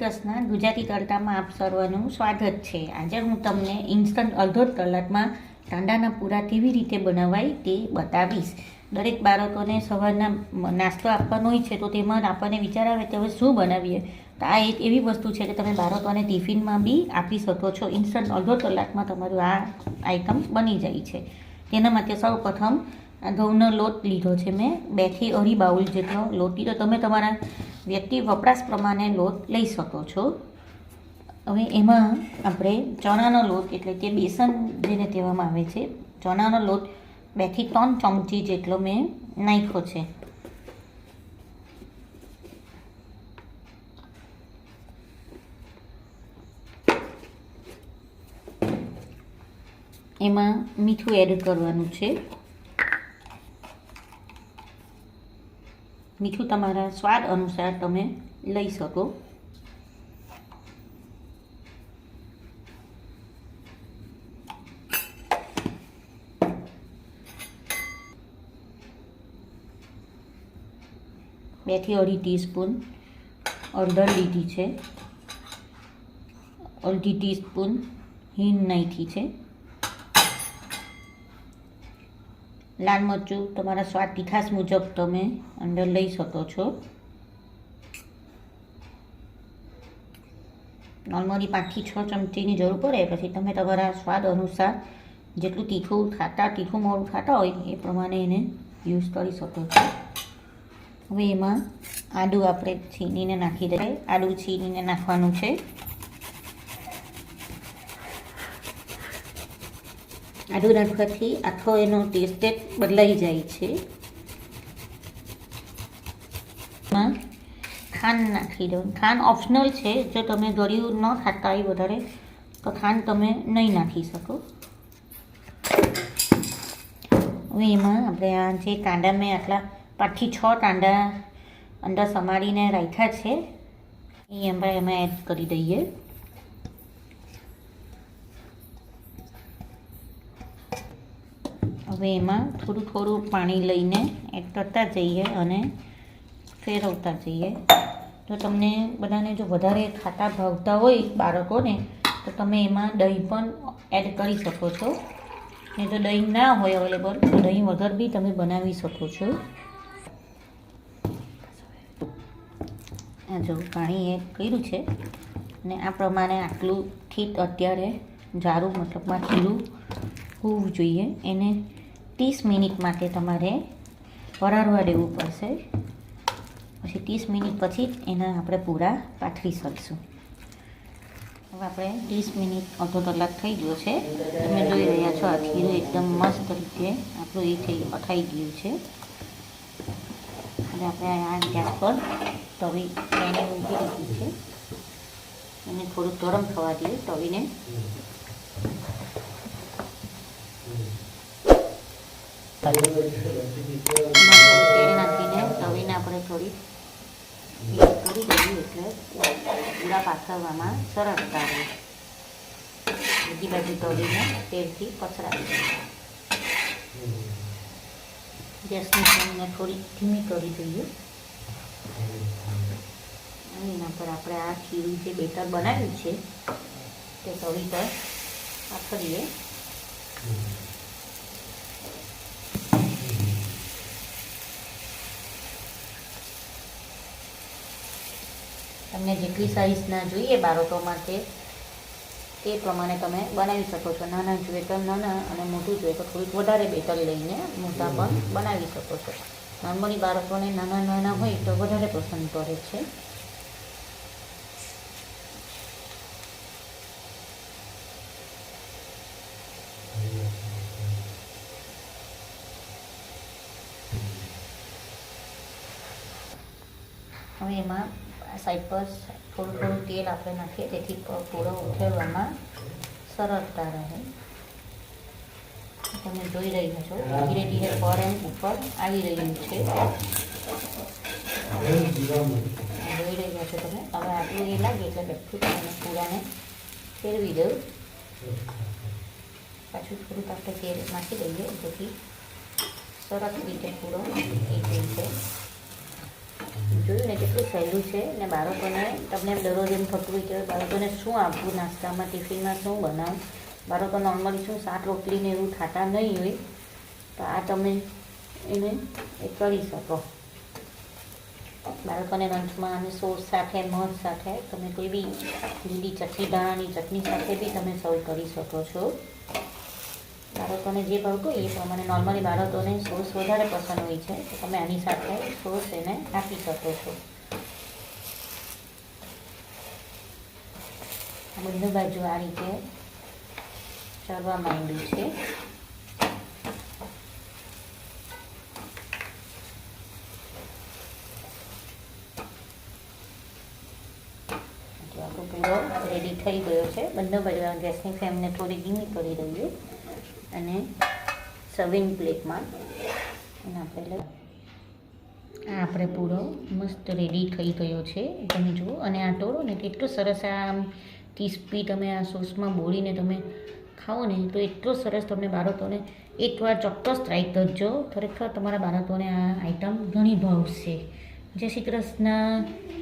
દિવસના ગુજરાતી તડકામાં આપ સર્વનું સ્વાગત છે। આજે હું તમને ઇન્સ્ટન્ટ અડધો કલાકમાં કાંદાના પૂરા કેવી રીતે બનાવાય તે બતાવીશ। દરેક બાળકોને સવારના નાસ્તો આપવાનો હોય છે, તો તેમાં આપણને વિચાર આવે કે હવે શું બનાવીએ। તો આ એક એવી વસ્તુ છે કે તમે બાળકોને ટિફિનમાં બી આપી શકો છો। ઇન્સ્ટન્ટ અડધો કલાકમાં તમારું આ આઈટમ બની જાય છે। તેના માટે સૌપ્રથમ આ ઘઉંનો લોટ લીધો છે મેં, 2 થી 2.5 બાઉલ જેટલો લોટ લીધો। તમે તમારા વ્યક્તિ વપરાશ પ્રમાણે લોટ લઈ શકો છો। હવે એમાં આપણે ચણાનો લોટ એટલે કે બેસન જેને કહેવામાં આવે છે, ચણાનો લોટ 2 થી 3 ચમચી જેટલો મેં નાખ્યો છે। એમાં મીઠું એડ કરવાનું છે। મીઠું તમારા સ્વાદ અનુસાર તમે લઈ શકો। બે થી 2.5 ટીસ્પૂન હળદર લીધી છે, 1/2 ટીસ્પૂન હિંગ નાખી છે। લાલ મરચું તમારા સ્વાદ તીખાશ મુજબ તમે અંદર લઈ શકો છો। નોર્મલી 5 થી 6 ચમચીની જરૂર પડે, પછી તમે તમારા સ્વાદ અનુસાર જેટલું તીખું મોડું ખાતા હોય એ પ્રમાણે એને યુઝ કરી શકો છો। હવે એમાં આદું આપણે છીણીને નાખી દઈએ। આદું છીણીને નાખવાનું છે। આદું નાખવાથી આખો એનો ટેસ્ટ બદલાઈ જાય છે। એમાં ખાંડ નાખી દો। ખાંડ ઓપ્શનલ છે, જો તમે ગળ્યું ન ખાતા હોય વધારે તો ખાંડ તમે નહીં નાખી શકો। હવે એમાં આપણે આ જે કાંદા મેં આટલા 5 થી 6 કાંદા અંદર સમારીને રાખ્યા છે એ આપણે એમાં એડ કરી દઈએ। હવે એમાં થોડું પાણી લઈને એડ કરતા જઈએ અને ફેરવતા જઈએ। જો તમને બધાને જો વધારે ખાટા ભાવતા હોય બાળકોને, તો તમે એમાં દહીં પણ એડ કરી શકો છો। ને જો દહીં ના હોય અવેલેબલ તો દહીં વગર બી તમે બનાવી શકો છો। આ જો પાણી એડ કર્યું છે ને આ પ્રમાણે આટલું ઠીક અત્યારે જારું મતલબમાં ખીરું હોવું જોઈએ। એને 30 મિનિટ માટે તમારે વરાળવા દેવું પડશે। પછી 30 મિનિટ પછી એના આપણે પૂરા પાથરી શકશું। હવે આપણે 30 મિનિટ અડધો કલાક થઈ ગયો છે। તમે જોઈ રહ્યા છો આ ખીરું એકદમ મસ્ત રીતે આપણું અથાઈ ગયું છે। અને આપણે આ ગેસ પર તવી એને મૂકી દીધી છે અને થોડું ગરમ થવા દઈએ તવીને। તેલ નાખીને તવીને આપણે થોડી કરી દઈએ એટલે પૂરા પાથરવામાં સરળતા રહે। બીજી બાજુ તવીને તેલથી પસરાવી દઈએ। ગેસની ફ્લેમને થોડી ધીમી કરી દઈએ અને એના પર આપણે આ ખીરું જે બેટર બનાવ્યું છે તે તવી પર પાથરીએ। તમને જેટલી સાઇઝના જોઈએ બાળકો માટે તે પ્રમાણે તમે બનાવી શકો છો। નાના જોઈએ તો નાના અને મોટું જોઈએ તો થોડીક વધારે બેટર લઈને મોટા પણ બનાવી શકો છો। નોર્મલી બાળકોને નાના હોય તો વધારે પસંદ કરે છે। હવે એમાં સાઈડ પર થોડું તેલ આપણે નાખીએ જેથી પૂરો ઉઠેરવામાં સરળતા રહે। તમે જોઈ રહ્યા છો ધીરે ધીરે પર એમ ઉપર આવી રહ્યું છે। જોઈ રહ્યા છો તમે। હવે આટલું એ લાગે એટલે બેઠું તમે પૂરાને ફેરવી દઉં। પાછું થોડુંક આપણે તેલ નાખી દઈએ જેથી સરસ રીતે પૂરો થઈ જાય છે। જોયું ને કેટલું સહેલું છે ને બાળકોને તમને દરરોજ એમ થતું હોય કે બાળકોને શું આપવું નાસ્તામાં ટિફિનમાં શું બનાવું બાળકો નોર્મલી શું શાક રોટલીને એવું ખાતા નહીં હોય તો આ તમે એને એ કરી શકો બાળકોને લંચમાં અને સોસ સાથે મધ સાથે તમે કોઈ બી લીલી ચટણી દાણાની ચટણી સાથે બી તમે સર્વ કરી શકો છો બાળકોને જે ભાવતું એ પ્રમાણે નોર્મલી બાળકોને સોસ વધારે પસંદ હોય છે તો તમે આની સાથે સોસ એને આપી શકો છો બંને બાજુ આ રીતે ચડવા માંડ્યું છે આપણો પૂરો રેડી થઈ ગયો છે બંને બાજુ ગેસની ફ્લેમને થોડી ધીમી કરી દઈએ અને સર્વિંગ પ્લેટમાં અને આપણે પૂરો મસ્ત રેડી થઈ ગયો છે તમે જુઓ અને આ તોડો ને કેટલું સરસ આ ક્રિસ્પી તમે આ સોસમાં બોળીને તમે ખાઓ ને તો એટલો સરસ તમને બાળકોને એકવાર ચોક્કસ ટ્રાય કરજો ખરેખર તમારા બાળકોને આ આઈટમ ઘણી ભાવશે જય શ્રી કૃષ્ણ